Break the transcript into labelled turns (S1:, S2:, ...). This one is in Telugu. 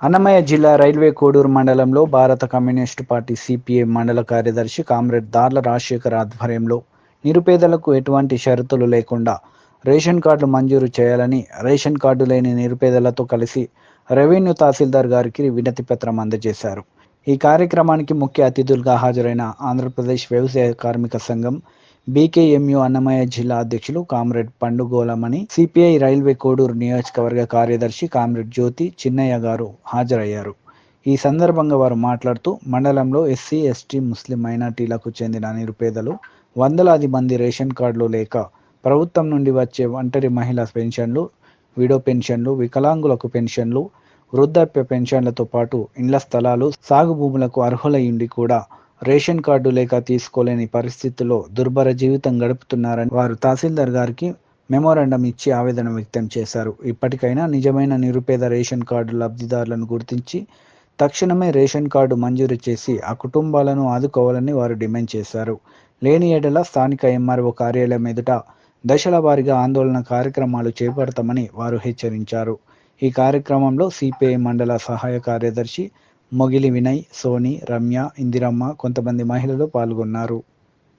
S1: అన్నమయ్య జిల్లా రైల్వే కోడూరు మండలంలో భారత కమ్యూనిస్టు పార్టీ సిపిఐ మండల కార్యదర్శి కామ్రేడ్ దార్ల రాజశేఖర్ ఆధ్వర్యంలో నిరుపేదలకు ఎటువంటి షరతులు లేకుండా రేషన్ కార్డులు మంజూరు చేయాలని రేషన్ కార్డు లేని నిరుపేదలతో కలిసి రెవెన్యూ తహసీల్దార్ గారికి వినతి పత్రం అందజేశారు. ఈ కార్యక్రమానికి ముఖ్య అతిథులుగా హాజరైన ఆంధ్రప్రదేశ్ వ్యవసాయ కార్మిక సంఘం బీకేఎంయు అన్నమయ్య జిల్లా అధ్యక్షులు కామ్రేడ్ పండుగోలమణి, సిపిఐ రైల్వే కోడూరు నియోజకవర్గ కార్యదర్శి కామ్రేడ్ జ్యోతి చిన్నయ్య గారు హాజరయ్యారు. ఈ సందర్భంగా వారు మాట్లాడుతూ మండలంలో ఎస్సీ, ఎస్టీ, ముస్లిం మైనార్టీలకు చెందిన నిరుపేదలు వందలాది మంది రేషన్ కార్డులు లేక ప్రభుత్వం నుండి వచ్చే ఒంటరి మహిళా పెన్షన్లు, విడో పెన్షన్లు, వికలాంగులకు పెన్షన్లు, వృద్ధాప్య పెన్షన్లతో పాటు ఇండ్ల స్థలాలు, సాగు భూములకు అర్హులయ్యుండి కూడా రేషన్ కార్డు లేక తీసుకోలేని పరిస్థితుల్లో దుర్భర జీవితం గడుపుతున్నారని వారు తహసీల్దార్ గారికి మెమోరాండం ఇచ్చి ఆవేదన వ్యక్తం చేశారు. ఇప్పటికైనా నిజమైన నిరుపేద రేషన్ కార్డు లబ్ధిదారులను గుర్తించి తక్షణమే రేషన్ కార్డు మంజూరు చేసి ఆ కుటుంబాలను ఆదుకోవాలని వారు డిమాండ్ చేశారు. లేని ఎడల స్థానిక ఎంఆర్ఓ కార్యాలయం ఎదుట దశల వారీగా ఆందోళన కార్యక్రమాలు చేపడతామని వారు హెచ్చరించారు. ఈ కార్యక్రమంలో సిపిఐ మండల సహాయ కార్యదర్శి మొగిలి వినయ్, సోని, రమ్య, ఇందిరమ్మ, కొంతమంది మహిళలు పాల్గొన్నారు.